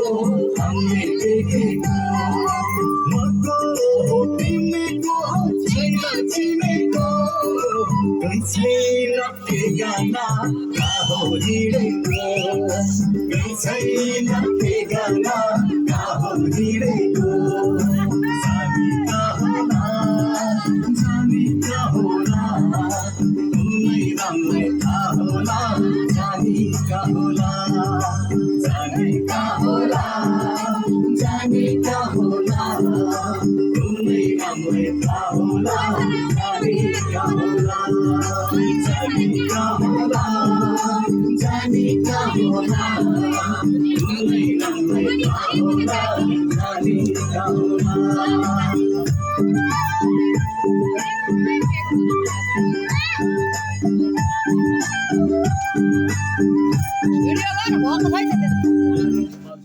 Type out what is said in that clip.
हमने देखेगा मको होती को चीने को कैसे रखेगा ना काहो हीरे को कैसे रखेगा ना काहो हीरे को जानी का होला तुम्हें रंग में का होला जानी का होला जानी का होला जानी का होला तुम्हें रंग में का होला जानी का होला जानी का होला जानी का होला तुम्हें रंग में का होला जानी का होला वीडियो कर बहुत है